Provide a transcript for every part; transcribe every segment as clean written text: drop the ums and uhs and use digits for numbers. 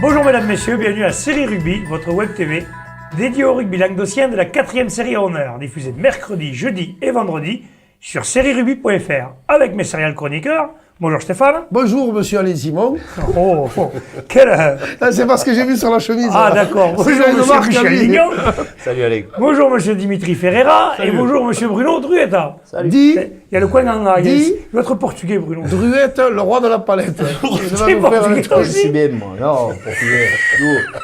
Bonjour mesdames, messieurs, bienvenue à Série Rugby, votre web TV dédiée au rugby languedocien de la 4e série à honneur, diffusée mercredi, jeudi et vendredi sur sérierugby.fr avec mes serial chroniqueurs. Bonjour Stéphane. Bonjour monsieur Alain Simon. Oh, quel... C'est parce que j'ai vu sur la chemise. Ah d'accord. Bonjour monsieur Michel Lignon. Salut Alex. Bonjour monsieur Dimitri Ferreira. Salut. Et bonjour monsieur Bruno Druetta. Salut. Dis, il y a le coin en votre portugais Bruno. Druetta, le roi de la palette. Je suis bien moi. Non, portugais.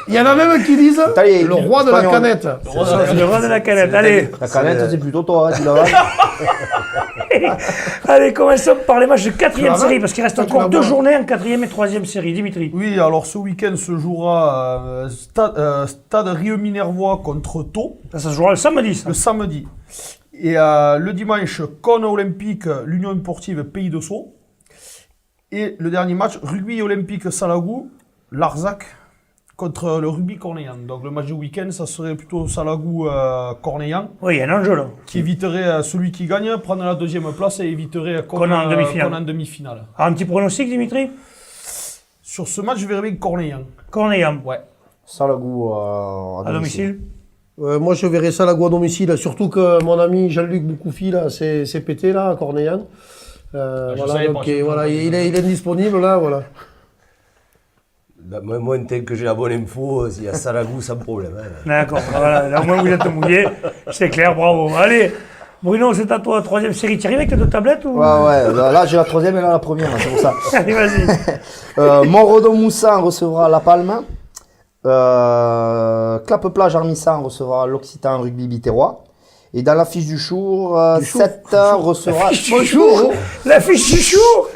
Il y en a même qui disent le roi de la canette. Le roi de la canette, allez. La canette c'est plutôt toi, tu l'as. Allez, commençons par les matchs de 4e série, parce qu'il reste encore 2 journées en 4e et 3e série. Dimitri. Oui, alors ce week-end se jouera Stade Rieux-Minervois contre Thau. Ça se jouera le samedi, ça. Le samedi. Et le dimanche, Cône Olympique, l'Union Sportive Pays de Sceaux. Et le dernier match, Rugby Olympique Salagou, Larzac contre le Rugby Cornéllan. Donc le match du week-end, ça serait plutôt Salagou-Cornéllan. Oui, il y a un enjeu là. Qui éviterait celui qui gagne, prendre la 2e place et éviterait Cône en demi-finale. Un petit pronostic, Dimitri? Sur ce match, je verrais bien Cornéllan. Cornéllan. Ouais. Salagou à domicile. Moi je verrais Salagou à domicile, surtout que mon ami Jean-Luc Boukoufi là, c'est pété là à Cornéllan. Voilà, donc, voilà, il est indisponible là, voilà. Moi, tant que j'ai la bonne info, s'il y a Salagou, sans problème. Hein. D'accord, voilà, là au moins vous êtes mouillé, c'est clair, bravo. Allez, Bruno, c'est à toi, 3e série. Tu arrives avec tes 2 tablettes ou... Ouais, là j'ai la 3e et là la première, c'est pour ça. Allez, vas-y. Montredon-Moussan recevra La Palme. Clappe-Plage Armissan recevra l'Occitan Rugby Biterrois. Et dans la fiche du jour, 7 recevra... Bonjour. La fiche du jour.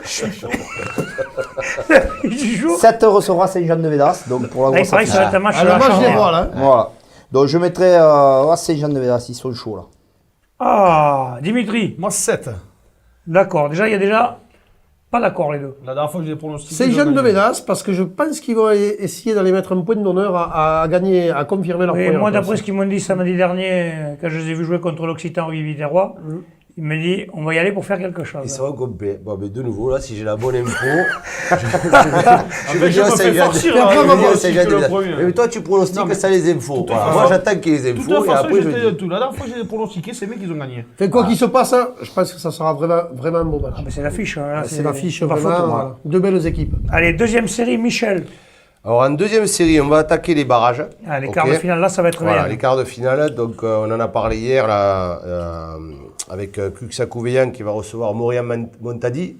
La fiche du jour. 7 recevra Saint-Jean-de-Védas, donc pour la grosse affiche. Ça va être un match le match des rois, là. Voilà. Donc je mettrai Saint-Jean-de-Védas, ils sont chauds là. Ah, Dimitri. Moi, 7. D'accord, déjà, il y a déjà... Pas d'accord les deux. La dernière fois que j'ai pronostiqué... C'est Jean de Védas, parce que je pense qu'ils vont essayer d'aller mettre un point d'honneur à gagner, à confirmer leur première moi, place. d'après ce qu'ils m'ont dit samedi dernier, quand je les ai vus jouer contre l'Occitan Rugby Biterrois, ils m'ont dit, on va y aller pour faire quelque chose. Ils seront complets. Bon, mais de nouveau, là, si j'ai la bonne info, je vais dire mais toi, tu pronostiques ça les infos. Voilà. Moi, j'attends qu'il y ait les infos. De toute façon, après, la dernière fois que j'ai pronostiqué, c'est mecs qui ont gagné. Fait quoi qu'il se passe, hein, je pense que ça sera vraiment un beau match. Ah, mais c'est l'affiche. Hein, c'est l'affiche, vraiment. 2 belles équipes. Allez, 2e série, Michel. Alors, en 2e série, on va attaquer les barrages. Ah, les quarts de finale, là, ça va être voilà, bien. les quarts de finale. Donc, on en a parlé hier, là, avec Cuxac-Ouveillan qui va recevoir Maurian-Montadi.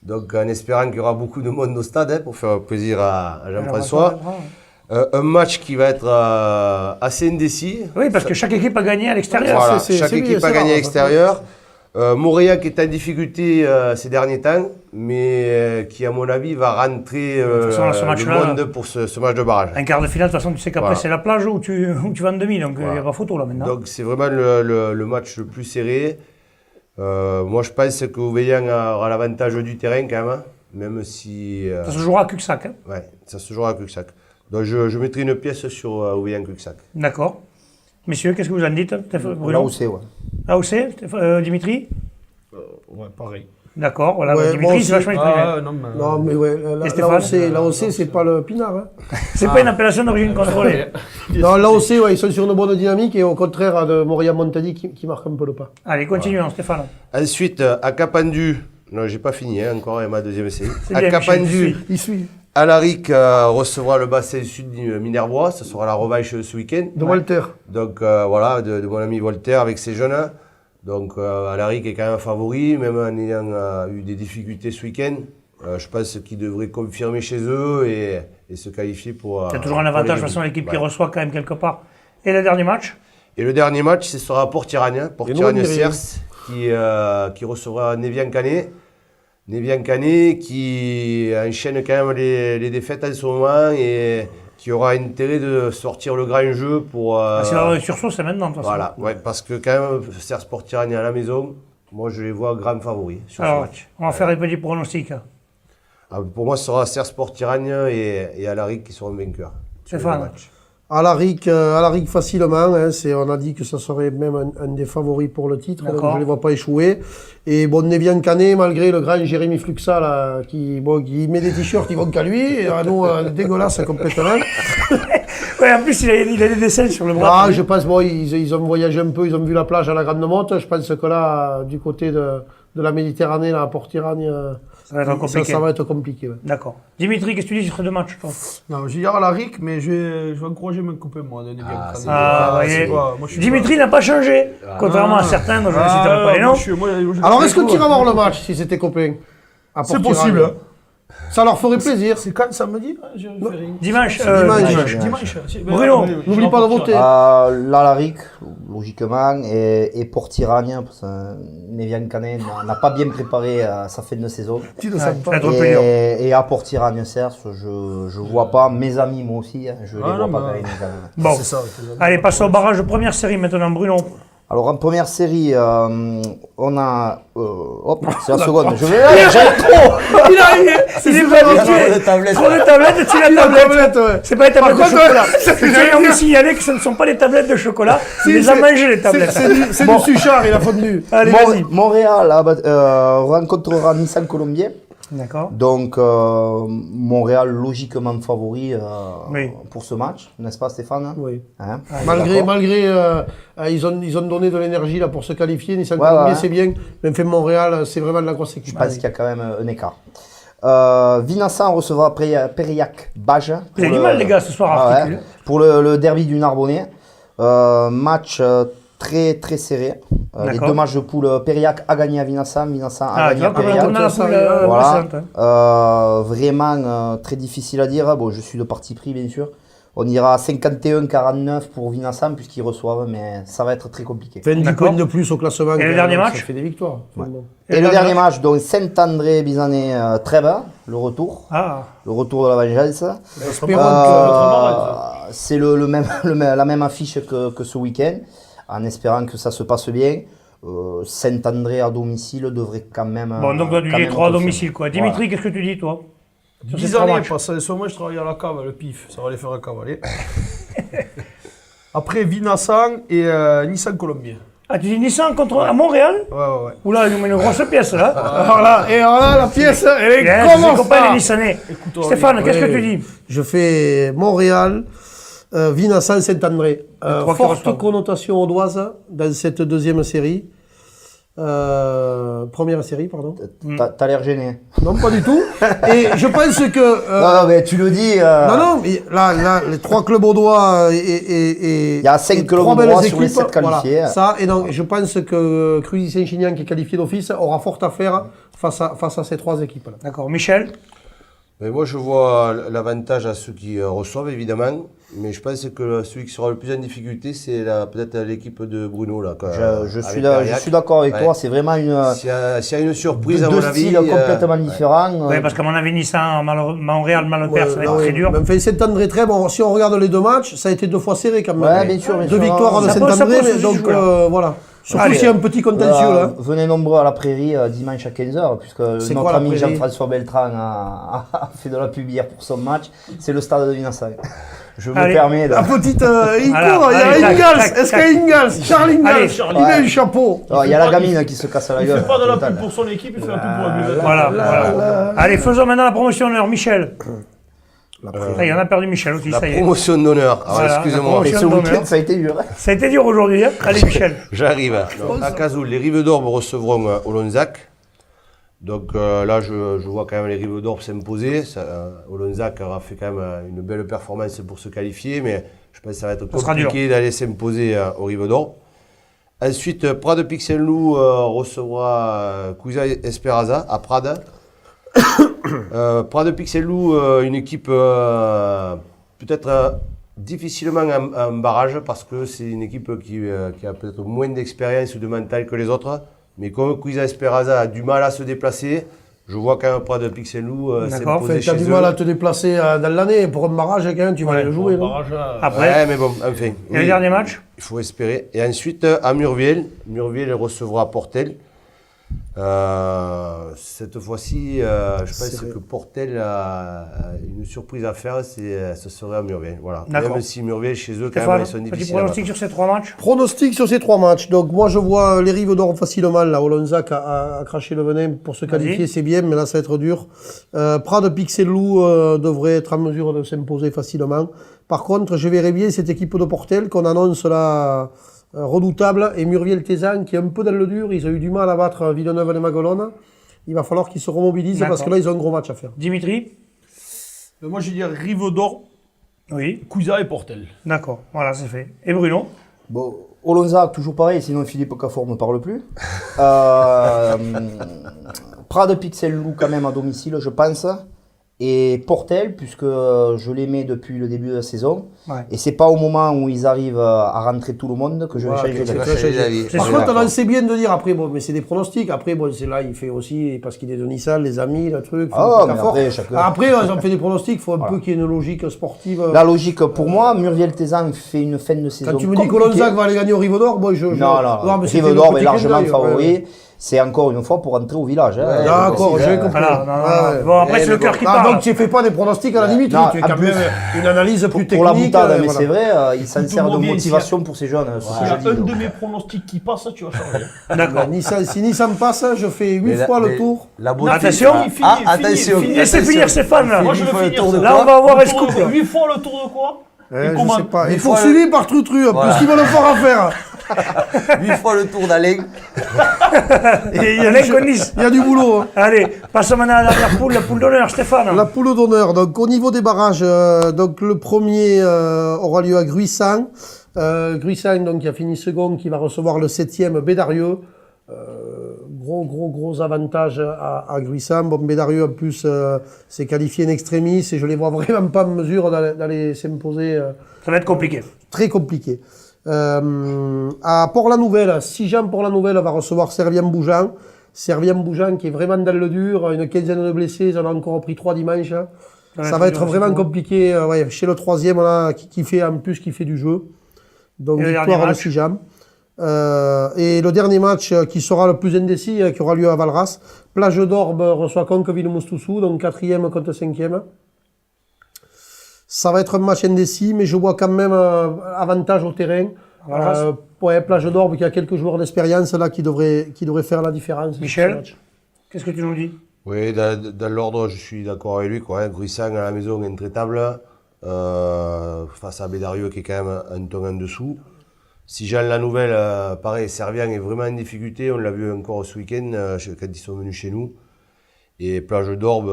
Donc, en espérant qu'il y aura beaucoup de monde au stade, hein, pour faire plaisir à Jean-François. Un match qui va être assez indécis. Oui, parce que chaque équipe a gagné à l'extérieur. Voilà, chaque équipe a gagné à l'extérieur. Montréal qui est en difficulté ces derniers temps, mais qui, à mon avis, va rentrer le monde pour ce match de barrage. Un quart de finale, de toute façon, tu sais qu'après, c'est la plage où tu vas en demi, donc il n'y a pas photo là maintenant. Donc, c'est vraiment le match le plus serré. Moi, je pense que Ouveillan aura l'avantage du terrain quand même si... Ça se jouera à Cuxac. Hein. Ouais, ça se jouera à Cuxac. Donc, je mettrai une pièce sur Ouveillan-Cuxac. D'accord. Messieurs, qu'est-ce que vous en dites? Là où c'est, ouais. Là où c'est, Dimitri? Ouais, pareil. D'accord, voilà, Ouais, Dimitri, c'est vachement exprimé. Non, mais ouais, l'AOC, c'est pas le pinard. Hein. C'est pas une appellation d'origine contrôlée. Non, l'AOC, ouais, ils sont sur une bonne dynamique et au contraire de Montréal-Montadi qui marque un peu le pas. Allez, continuons, Stéphane. Ensuite, à Capendu, non, j'ai pas fini, hein, encore ma 2e série. À bien, Capendu, il suit. Alaric recevra le bassin sud Minervois, ce sera la revanche ce week-end. De Walter. Donc voilà, de mon ami Walter avec ses jeunes. Donc Alaric est quand même favori, même en ayant eu des difficultés ce week-end. Je pense qu'ils devraient confirmer chez eux et se qualifier pour... C'est toujours un avantage, de toute façon, l'équipe qui reçoit quand même quelque part. Et le dernier match? Et le dernier match, ce sera Port-Tirania-Sers, qui recevra Névian-Canet. Névian-Canet qui enchaîne quand même les défaites en ce moment et qui aura intérêt de sortir le grand jeu pour... C'est le sursaut, c'est maintenant, de toute façon. Voilà, ouais, parce que quand même, Serre Port-Tirania à la maison, Moi, je les vois grands favoris sur ce Alors, match. on va faire des petits pronostics. Pour moi, ce sera Sersport Tirane et Alaric qui seront vainqueurs. sur Stéphane. le match. Alaric facilement, hein, on a dit que ça serait même un des favoris pour le titre, donc D'accord. je ne les vois pas échouer. Et bon, Nevian Canet, malgré le grand Jérémy Fluxa, là, qui met des t-shirts qui vont qu'à lui, et à nous, dégueulasse complètement. Ouais, en plus, il a des dessins sur le bras. Ah, je pense, bon, ils ont voyagé un peu, ils ont vu la plage à la Grande Motte. Je pense que là, du côté de la Méditerranée, là, à Port-Iragne, Ça va être compliqué. ça va être compliqué. Ouais. D'accord. Dimitri, qu'est-ce que tu dis sur ces deux matchs, toi? Non, je vais dire à la RIC, mais je vais encourager mon copain, moi, de Nevian Ah, Canet. c'est Ah, bien. voyez. Moi, je suis Dimitri n'a pas changé, contrairement à certains dont je ne citerai pas les noms. Alors, est-ce que tu iras voir le match si c'était copain à C'est Port-Iragne possible. Ça leur ferait plaisir. C'est quand samedi? Je fais rien. Dimanche. Dimanche. Bruno, N'oublie pas de voter. L'Alaric, logiquement, et Port-Iragne, parce que Nevian Canet n'a pas bien préparé sa fin de saison. Tu ne sais ça pas. va être plus dur. Et à Port-Iragne, Cerce, je vois pas mes amis, moi aussi, je les vois non, pas mais- gagner. Bon, C'est ça. allez, passons au barrage de première série maintenant, Bruno. Alors en première série, on a... hop, c'est la seconde. J'aime trop. Il est pas habitué. Trop de tablettes, tu la tablette. ouais. C'est pas les tablettes de contre, chocolat. c'est ce que Je j'allais tiens à dire. vous signaler que ce ne sont pas les tablettes de chocolat. Il les a c'est- mangées, les tablettes. C'est du Suchard, il a fondu. Allez, vas-y. Montréal rencontrera Nissan Colombier. D'accord. Donc, Montréal logiquement favori Oui. pour ce match, n'est-ce pas Stéphane? Oui. Hein? Malgré ils ont donné de l'énergie là pour se qualifier. Nissan Ouais, Colombier, ouais. c'est bien. Même fait Montréal, c'est vraiment de la grosse équipe. Je pense qu'il y a quand même un écart. Vincent recevra Périac Bage. Vous avez du mal, les gars, ce soir, à Ah ouais, articuler. pour le derby du Narbonnais. Match très très serré. Les D'accord. deux matchs de poule, Périac a gagné à Vincent, Vincent a Ah, tu gagné vois, à comme Périac. on a la ça, poule Voilà. précédente, hein. Vraiment très difficile à dire. Bon, je suis de parti pris, bien sûr. On ira à 51-49 pour Vincent, puisqu'ils reçoivent, mais ça va être très compliqué. 20 D'accord. points de plus au classement. Et le quand dernier même, match Ça fait des victoires. finalement. Et le dernier match, donc Saint-André-Bizanet-Trèbes, le retour. Ah, Le retour de la vengeance. Espérons que- C'est la même affiche que ce week-end, en espérant que ça se passe bien. Saint-André à domicile devrait quand même. bon, donc on quand doit même dire 3 à confirmer. domicile, quoi. Dimitri, qu'est-ce que tu dis, toi? Sur ces 10 trois années, matchs. parce que ce mois, je travaillais à la cave, le pif. Ça va les faire cavaler. Après, Vincent et Nissan Colombier. Ah, tu dis Nissan contre à Montréal? Ouais. Oula, il nous met une grosse pièce, là. Alors là, la pièce, elle est Bien, c'est comment ses copains, ça les Nissanais. Écoute, Stéphane, qu'est-ce que Oui. tu dis? Je fais Montréal, Vincent, Saint-André. trois qui Forte reçoivent. connotation audoise dans cette deuxième série. Première série, pardon. T'as l'air gêné. Non, pas du tout. Et je pense que... Non, mais tu le dis. Non, mais là, les trois clubs audois et Il y a 5 et clubs trois belles audois sur les équipes, 7 qualifiés. Voilà. Ça, et donc, je pense que Cruzy Saint-Chinian, qui est qualifié d'office, aura fort à faire face à ces trois équipes-là. D'accord. Michel? Mais moi, je vois l'avantage à ceux qui reçoivent, évidemment. Mais je pense que celui qui sera le plus en difficulté, c'est peut-être l'équipe de Bruno. Là, Je suis d'accord avec toi, c'est vraiment une. S'il y a une surprise, à Deux mon avis. styles complètement différents. Oui, parce qu'à mon avis, Nissan, Montréal, Malopère, ça va être très dur. Mais enfin, Saint-André, très bon. Si on regarde les deux matchs, ça a été 2 fois serré quand même. Ouais, bien sûr, bien Deux sûr. victoires de Ça pose- Saint-André, ça pose mais ce donc jeu-là. voilà. Surtout Allez. s'il y a un petit contentieux là. Venez nombreux à la prairie dimanche à 15h, puisque C'est notre quoi, la ami prairie Jean-François Beltran a fait de la pub hier pour son match. C'est le stade de Vincent. Je me Allez. permets de. La petite il Voilà, court, il y allez, a tac, Ingalls. tac, Est-ce tac. qu'il y a Ingalls Charles Ingalls, Allez, il met un chapeau. Oh, il y a la gamine qui se casse la Il gueule. fait pas de la tout le pub temps. pour son équipe, il fait la pub pour la buvette. Voilà. Allez, faisons maintenant la promotion d'honneur. Michel. Ah, il en a perdu Michel aussi, La ça y est. promotion d'honneur. Alors, Voilà, excusez-moi, la Et ce d'honneur. week-end, ça a été dur. Ça a été dur aujourd'hui, hein. Allez, Michel. j'arrive. Donc, à Cazoul, les Rives d'Orbe recevront Olonzac. Donc là, je vois quand même les Rives d'Orbe s'imposer. Olonzac aura fait quand même une belle performance pour se qualifier, mais je pense que ça va être sera compliqué d'aller s'imposer aux Rives d'Orbe. Ensuite, Prades Pixel-Loup recevra Cousa Esperanza à Prades. Prades Pixel-Loup, une équipe peut-être difficilement en barrage parce que c'est une équipe qui a peut-être moins d'expérience ou de mental que les autres. Mais comme Cousa Esperanza a du mal à se déplacer, je vois quand même Prades Pixel-Loup D'accord. Enfin, s'imposer tu as chez du eux. mal à te déplacer dans l'année. Pour un barrage, quand même, tu vas Ouais, aller le jouer. non Après. Ouais, mais bon, enfin. Et oui, le dernier match? il faut espérer. Et ensuite, à Murviel recevra Portel. Cette fois-ci, je pense que Portel a une surprise à faire, ce serait à Murviel. Voilà. Même si Murviel, chez eux, quand même, ils sont difficiles. Petit pronostic sur ces 3 matchs? Pronostic sur ces 3 matchs. Donc moi je vois les Rives d'Or facilement. Là, Olonzac a craché le venin pour se qualifier, c'est bien, mais là ça va être dur. Prades Pixelou devrait être en mesure de s'imposer facilement. Par contre, je verrais bien cette équipe de Portel qu'on annonce là redoutable, et Murviel-Tézan qui est un peu dans le dur. Ils ont eu du mal à battre Villeneuve-les-Maguelones. Il va falloir qu'ils se remobilisent parce que là ils ont un gros match à faire. Dimitri? Moi je dirais Rive d'Or, Oui. Cousa et Portel. D'accord, voilà, c'est fait. Et Bruno? Bon, Olonzac, toujours pareil, sinon Philippe Cafour ne parle plus. Prades Pixelou quand même à domicile, je pense. Et Portel, puisque je les mets depuis le début de la saison. Ouais. Et c'est pas au moment où ils arrivent à rentrer tout le monde que je vais changer d'avis. Par contre, là, c'est bien de dire après, bon, mais c'est des pronostics. Après, bon, c'est là, il fait aussi, parce qu'il est de Nissan, les amis, le truc. Après, on fait des pronostics, il faut un peu qu'il y ait une logique sportive. La logique, pour moi, Murviel-Tézan fait une fin de saison. Quand tu me dis qu'Olonzac va aller gagner au Rive d'Or, moi, non, Rive d'Or est largement favori. C'est encore une fois pour entrer au village. Hein. D'accord, j'ai compris. Bon, après, c'est le cœur qui parle. Donc, tu ne fais pas des pronostics à la limite, tu fais quand même une analyse plus technique. Pour la boutade, mais c'est vrai, il s'en sert de motivation pour ces jeunes. Il y a un de mes pronostics qui passe, tu vas changer. D'accord. Si Nissan passe, je fais 8 fois le tour. Attention, attention. Laissez finir Stéphane. Moi je vais finir. Là, on va avoir un scoop. 8 fois le tour de quoi? Je sais pas. Et poursuivi par Trutru, parce qu'il va le faire à faire. 8 fois le tour d'Alain. Et il y en a qu'on dise. Il y a du boulot. Allez, passons maintenant à la dernière poule, la poule d'honneur, Stéphane. La poule d'honneur. Donc au niveau des barrages, donc le premier aura lieu à Gruissan. Gruissan donc qui a fini second, qui va recevoir le 7e Bédarieux. Gros avantage à Gruissan. Bon, Bédarieux en plus s'est qualifié in extremis et je les vois vraiment pas en mesure d'aller s'imposer. Ça va être compliqué. Très compliqué. À Port-la-Nouvelle, Sijan Port-la-Nouvelle va recevoir Servien-Bougeant. Servien-Bougeant qui est vraiment dans le dur, une quinzaine de blessés, ils en ont encore pris 3 dimanche. Ça va être vraiment compliqué. Chez le 3e, on a qui fait du jeu. Donc victoire de Sijan. Et le dernier match qui sera le plus indécis, qui aura lieu à Valras. Plage d'Orbe reçoit Conqueville-Moustoussou, donc 4e contre 5e. Ça va être un match indécis, mais je vois quand même avantage au terrain. Plage d'Orbe qui a quelques joueurs d'expérience là qui devraient faire la différence. Michel, qu'est-ce que tu nous dis? Oui, dans l'ordre, je suis d'accord avec lui. Gruissan à la maison intraitable, face à Bédarieux qui est quand même un ton en dessous. Si Jean la Nouvelle, pareil, Servien est vraiment en difficulté. On l'a vu encore ce week-end quand ils sont venus chez nous. Et Plage d'Orbe,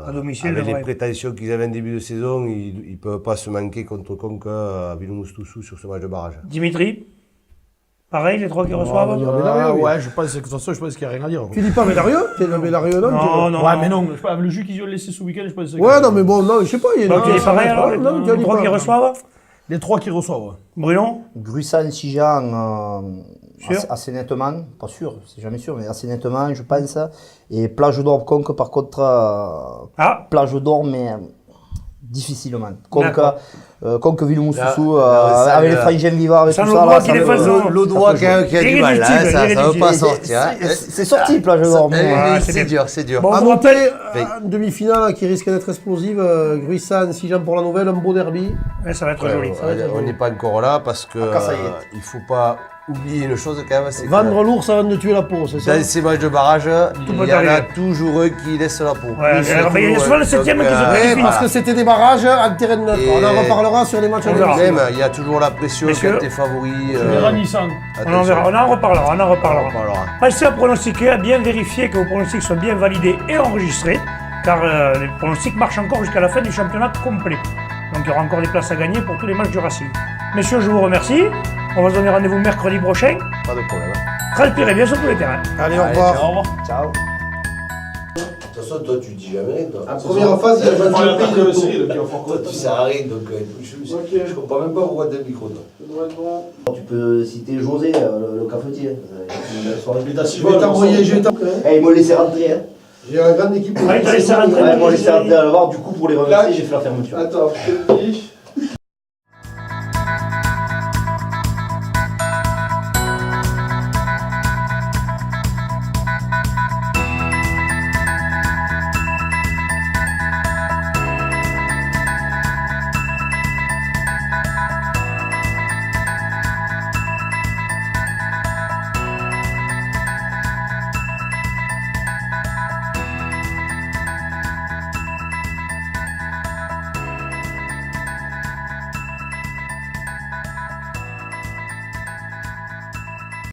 avec les prétentions qu'ils avaient en début de saison, ils ne peuvent pas se manquer contre Conques à Villeneuve-Stoussou sur ce match de barrage. Dimitri, pareil, les 3 qui reçoivent? Ouais, je pense qu'il n'y a rien à dire. Tu dis pas Bédarieux? T'es le Bédarieux, non? Non. Ouais, mais non, je sais pas, le jus qu'ils ont laissé ce week-end, je pense. Ouais, non, mais bon, non, je sais pas. Tu dis pareil alors, les 3 qui reçoivent? Les 3 qui reçoivent. Bruno? Gruissan, Sijan, assez nettement, pas sûr, c'est jamais sûr, mais assez nettement, je pense. Et Plage d'Orbe, Conques, par contre, Plage d'Orbe, mais difficilement. Conqueville-Moustoussou, avec les frangins vivants, avec tout ça. Le doigt qui a du mal, ça ne veut pas sortir. C'est sorti, Plage d'Orbe. C'est dur. Bon, on rappelle, une demi-finale qui risque d'être explosive. Gruissan, Sijan pour la Nouvelle, un beau derby. Ça va être joli. On n'est pas encore là parce que il ne faut pas oublier une chose quand même. Vendre l'ours avant de tuer la peau, c'est ça? Dans ces matchs de barrage, il y en a toujours eux qui laissent la peau. Il y a souvent le 7e qui se qualifie. Parce que c'était des barrages en terrain neutre. On en reparlera sur les matchs à même, il y a toujours la pression quand t'es favori. On en reparlera. Pensez à pronostiquer, à bien vérifier que vos pronostics sont bien validés et enregistrés, car les pronostics marchent encore jusqu'à la fin du championnat complet. Donc il y aura encore des places à gagner pour tous les matchs du Racing. Messieurs, je vous remercie. On va se donner rendez-vous mercredi prochain. Pas de problème. Transpirez bien sur tous les terrains. Allez, au revoir. Ciao. De toute façon, toi, tu dis jamais rien. En première phase, il y a pas de série. Toi, tu sers à rien, donc je comprends même pas pourquoi t'as le micro. Tu peux citer José, le cafetier. Je vais t'envoyer. Ils m'ont laissé rentrer. J'ai une grande équipe. Ils m'ont laissé rentrer à le voir. Du coup, pour les remercier, j'ai fait la fermeture. Attends, je te dis.